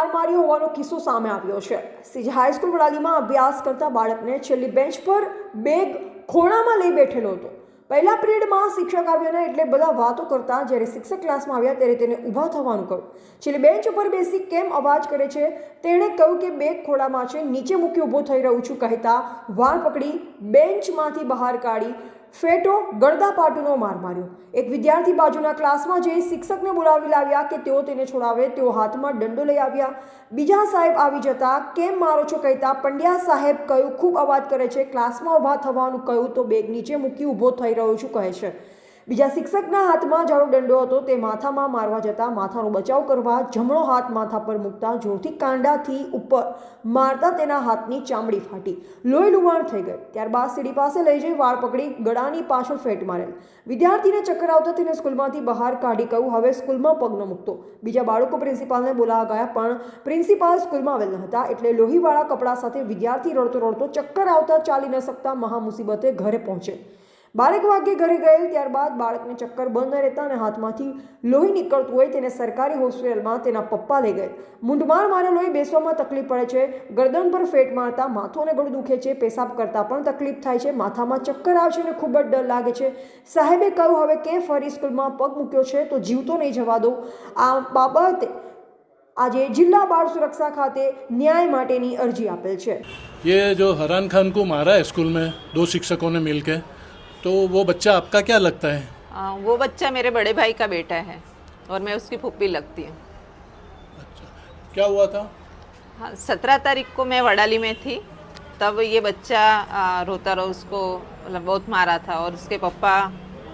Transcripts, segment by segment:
માર માર્યો હોવાનો કિસ્સો સામે આવ્યો છે। સીજી હાઈસ્કૂલ વડાલીમાં અભ્યાસ કરતા બાળકને છેલ્લી બેન્ચ પર બેગ ખોળામાં લઈ બેઠેલો હતો। પહેલા પીરિયડમાં શિક્ષક આવ્યા એટલે બધા વાતો કરતા, જ્યારે શિક્ષક ક્લાસમાં આવ્યા ત્યારે તેને ઊભા થવાનું કહ્યું। છેલ્લી બેન્ચ ઉપર બેસી કેમ અવાજ કરે છે તેણે કહ્યું કે બેગ ખોળામાં છે, નીચે મૂકી ઊભો થઈ રહ્યો છું કહેતા વાળ પકડી બેન્ચમાંથી બહાર કાઢી ફેટો ગળદાપાટુનો માર માર્યો। એક વિદ્યાર્થી બાજુના ક્લાસમાં જઈ શિક્ષકને બોલાવી લાવ્યા કે તેઓ તેને છોડાવે। તેઓ હાથમાં દંડો લઈ આવ્યા। બીજા સાહેબ આવી જતા કેમ મારો છો કહેતા પંડ્યા સાહેબ કહ્યું ખૂબ અવાજ કરે છે, ક્લાસમાં ઊભા થવાનું કહ્યું તો બેગ નીચે મૂકી ઊભો થઈ રહ્યો છું કહે છે। બીજા શિક્ષકના હાથમાં જાડો દંડો હતો, તે માથામાં મારવા જતા માથાનો બચાવ કરવા જમણો હાથ માથા પર મૂકતા જોરથી કાંડાથી ઉપર મારતા તેના હાથની ચામડી ફાટી લોહી લુહાણ થઈ ગઈ। ત્યારબાદ સીડી પાસે લઈ જઈ વાળ પકડી ગળાની પાછળ ફેટ મારેલ। વિદ્યાર્થીને ચક્કર આવતા તેને સ્કૂલમાંથી બહાર કાઢી કહ્યું હવે સ્કૂલમાં પગ ન મૂકતો। બીજા બાળકો પ્રિન્સિપાલને બોલાવવા ગયા પણ પ્રિન્સિપાલ સ્કૂલમાં આવેલ ન હતા એટલે લોહીવાળા કપડા સાથે વિદ્યાર્થી રડતો રડતો ચક્કર આવતા ચાલી ન શકતા મહા મુસીબતે ઘરે પહોંચે। 12 વાગ્યે ઘરે ગયેલ। ત્યારબાદ બાળકને ચક્કર બંધ ન રહેતા અને હાથમાંથી લોહી નીકળતું હોય તેને સરકારી હોસ્પિટલમાં તેના પપ્પા લઈ ગયેલ। મૂંઢમાર મારેલો હોય, બેસવામાં તકલીફ પડે છે, ગરદન પર ફેટ મારતા માથું અને ગળું દુખે છે, પેશાબ કરતા પણ તકલીફ થાય છે, માથામાં ચક્કર આવે છે અને ખૂબ જ ડર લાગે છે। સાહેબે કહ્યું હવે કે ફરી સ્કૂલમાં પગ મૂક્યો છે તો જીવતો નહીં જવા દો। આ બાબતે આજે जिला बाल सुरक्षा खाते न्याय माटेनी अर्जी आपेल छे। ये जो हरान खान को मारा है स्कूल में 2 शिक्षकों ने मिलके, तो वो बच्चा आपका क्या लगता है? वो बच्चा मेरे बड़े भाई का बेटा है और मैं उसकी फूफी लगती हूँ। अच्छा, क्या हुआ था? हाँ, 17 तारीख को मैं वडाली में थी, तब ये बच्चा रोता रहा, उसको मतलब बहुत मारा था और उसके पापा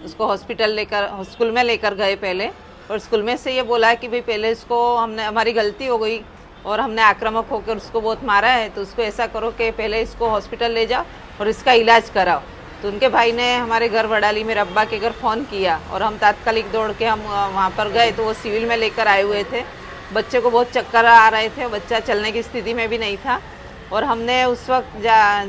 उसको हॉस्पिटल स्कूल में लेकर गए पहले, और स्कूल में से ये बोला कि भाई पहले इसको हमारी गलती हो गई और हमने आक्रामक होकर उसको बहुत मारा है, तो उसको ऐसा करो कि पहले इसको हॉस्पिटल ले जाओ और इसका इलाज कराओ। तो उनके भाई ने हमारे घर वडाली मेरे अब्बा के घर फ़ोन किया और हम तात्कालिक दौड़ के हम वहाँ पर गए, तो वो सिविल में लेकर आए हुए थे। बच्चे को बहुत चक्कर आ रहे थे, बच्चा चलने की स्थिति में भी नहीं था और हमने उस वक्त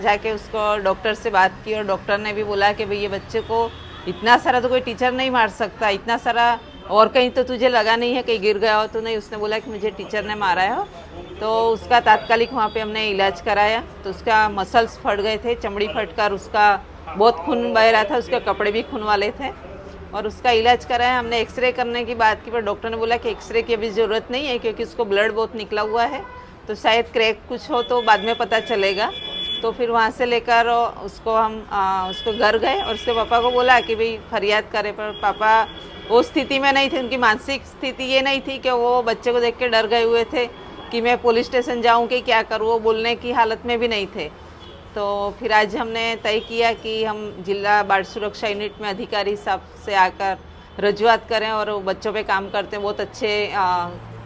जाके उसको डॉक्टर से बात की और डॉक्टर ने भी बोला कि भाई ये बच्चे को इतना सारा तो कोई टीचर नहीं मार सकता, इतना सारा और कहीं तो तुझे लगा नहीं है, कहीं गिर गया हो तो नहीं। उसने बोला कि मुझे टीचर ने मारा है, तो उसका तात्कालिक वहाँ पे हमने इलाज कराया। तो उसका मसल्स फट गए थे, चमड़ी फटकर उसका बहुत खून बह रहा था, उसके कपड़े भी खून वाले थे और उसका इलाज कराया। हमने एक्सरे करने की बात की पर डॉक्टर ने बोला कि एक्सरे की अभी ज़रूरत नहीं है क्योंकि उसको ब्लड बहुत निकला हुआ है, तो शायद क्रैक कुछ हो तो बाद में पता चलेगा। तो फिर वहाँ से लेकर उसको हम उसको घर गए और उसके पापा को बोला कि भाई फरियाद करें, पर पापा वो स्थिति में नहीं थे, उनकी मानसिक स्थिति ये नहीं थी कि वो बच्चे को देख के डर गए हुए थे कि मैं पुलिस स्टेशन जाऊँ कि क्या करूँ, वो बोलने की हालत में भी नहीं थे। तो फिर आज हमने तय किया कि हम जिला बाल सुरक्षा यूनिट में अधिकारी साहब से आकर रजूआत करें और वो बच्चों पे काम करते हैं, बहुत अच्छे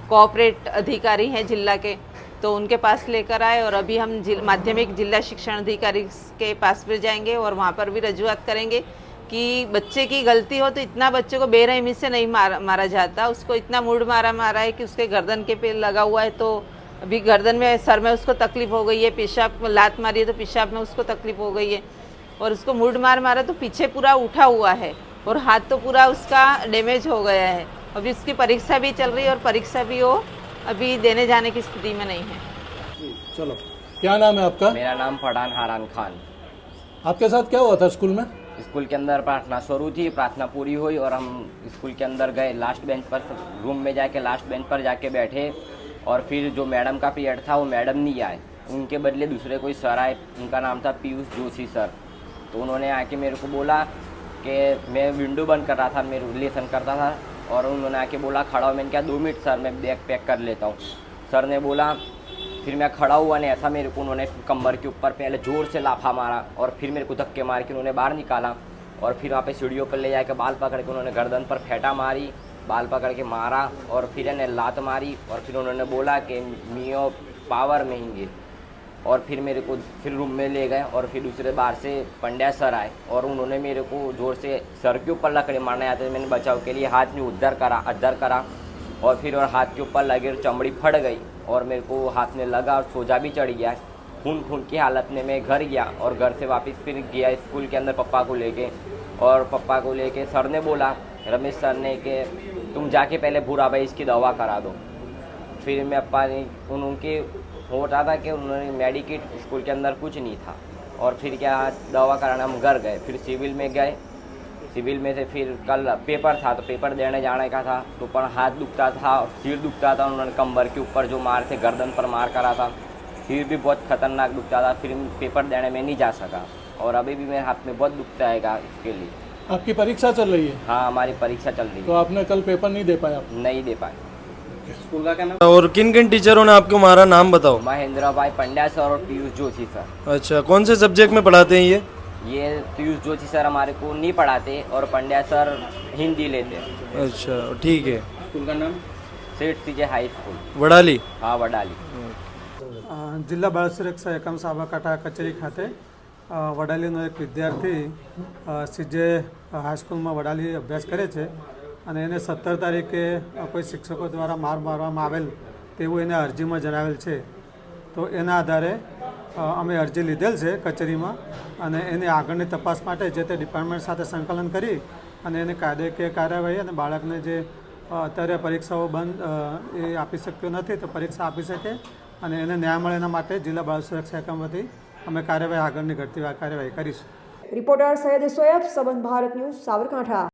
कोऑपरेट अधिकारी हैं जिला के, तो उनके पास लेकर आए और अभी हम माध्यमिक जिला शिक्षण अधिकारी के पास भी जाएंगे और वहाँ पर भी रजूआत करेंगे कि बच्चे की गलती हो तो इतना बच्चे को बेरहमी से नहीं मारा जाता। उसको इतना मूड मारा है कि उसके गर्दन के पे लगा हुआ है, तो अभी गर्दन में सर में उसको तकलीफ हो गई है, पेशाब लात मारी है तो पेशाब में उसको तकलीफ हो गई है और उसको मूड मारा तो पीछे पूरा उठा हुआ है और हाथ तो पूरा उसका डैमेज हो गया है। अभी उसकी परीक्षा भी चल रही है और परीक्षा भी वो अभी देने जाने की स्थिति में नहीं है। चलो, क्या नाम है आपका? मेरा नाम फरहान हरान खान। आपके साथ क्या हुआ था स्कूल में? स्कूल के अंदर प्रार्थना शुरू थी, प्रार्थना पूरी हुई और हम स्कूल के अंदर गए, लास्ट बेंच पर रूम में जाके लास्ट बेंच पर जाके बैठे और फिर जो मैडम का पीरियड था वो मैडम नहीं आए, उनके बदले दूसरे कोई सर आए, उनका नाम था पीयूष जोशी सर। तो उन्होंने आके मेरे को बोला कि मैं विंडो बंद कर रहा था, मैं लेसन करता था और उन्होंने आके बोला खड़ा हो। मैंने कहा 2 मिनट सर, मैं बैग पैक कर लेता हूँ। सर ने बोला, फिर मैं खड़ा हुआ ने ऐसा मेरे को उन्होंने कमर के ऊपर पहले ज़ोर से लाफा मारा और फिर मेरे को धक्के मार के उन्होंने बाहर निकाला और फिर वहाँ पे सीढ़ियों पर ले जाकर बाल पकड़ के उन्होंने गर्दन पर फेंटा मारी, बाल पकड़ के मारा और फिर इन्हें लात मारी और फिर उन्होंने बोला कि मियो पावर में और फिर मेरे को फिर रूम में ले गए और फिर दूसरे बार से पंड्या सर आए और उन्होंने मेरे को ज़ोर से सर के ऊपर लकड़ी मारने आते थे। मैंने बचाव के लिए हाथ में उद्धर करा और फिर और हाथ के ऊपर लगे और चमड़ी फट गई और मेरे को हाथ में लगा और सोजा भी चढ़ गया। खून की हालत में मैं घर गया और घर से वापस फिर गया स्कूल के अंदर पप्पा को लेके और पप्पा को लेके सर ने बोला, रमेश सर ने, कि तुम जाके पहले भूरा भाई इसकी दवा करा दो। फिर मैं अपा ने उनके होता था कि उन्होंने मेडिकेट स्कूल के अंदर कुछ नहीं था, और फिर क्या दवा कराने हम घर गए, फिर सिविल में गए, सिविल में से फिर कल पेपर था तो पेपर देने जाने का था, तो पर हाथ दुखता था, सिर दुखता था, उन्होंने कमर के ऊपर जो मार थे गर्दन पर मार करा था, सिर भी बहुत खतरनाक दुखता था, फिर पेपर देने में नहीं जा सका, और अभी भी मेरे हाथ में बहुत दुखता है इसके लिए। आपकी परीक्षा चल रही है, हाँ हमारी परीक्षा चल रही तो है, आपने कल पेपर नहीं दे पाया? नहीं दे पाए। स्कूल का क्या नाम? और किन किन टीचरों ने आपको मारा, नाम बताओ। महेंद्र भाई पंड्या सर और पीयूष जोशी सर। अच्छा, कौन से सब्जेक्ट में पढ़ाते हैं ये पीयूष जोशी सर हमारे को नहीं पढ़ाते और पंड्या सर हिंदी लेते हैं। अच्छा, ठीक है। स्कूल का नाम? सेठ सीजे हाई स्कूल, वडाली। हाँ वडाली। જિલ્લા બાળ સુરક્ષા એકમ સાબરકાંઠા કચેરી ખાતે વડાલીનો એક વિદ્યાર્થી સીજે હાઈસ્કૂલમાં વડાલી અભ્યાસ કરે છે અને એને 17 તારીખે કોઈ શિક્ષકો દ્વારા માર મારવામાં આવેલ તેવું એને અરજીમાં જણાવેલ છે, તો એના આધારે અમે અરજી લીધેલ છે કચેરીમાં અને એની આગળની તપાસ માટે જે તે ડિપાર્ટમેન્ટ સાથે સંકલન કરી અને એને કાયદાકીય કાર્યવાહી અને બાળકને જે અત્યારે પરીક્ષાઓ બંધ એ આપી શક્યો નથી તો પરીક્ષા આપી શકે અને એને ન્યાય મળે એના માટે જિલ્લા બાળ સુરક્ષા એકમ વતી અમે કાર્યવાહી આગળની ઘટતી કાર્યવાહી કરીશું. રિપોર્ટર સૈયદ સોયબ, સંબંધ ભારત ન્યૂઝ, સાબરકાંઠા.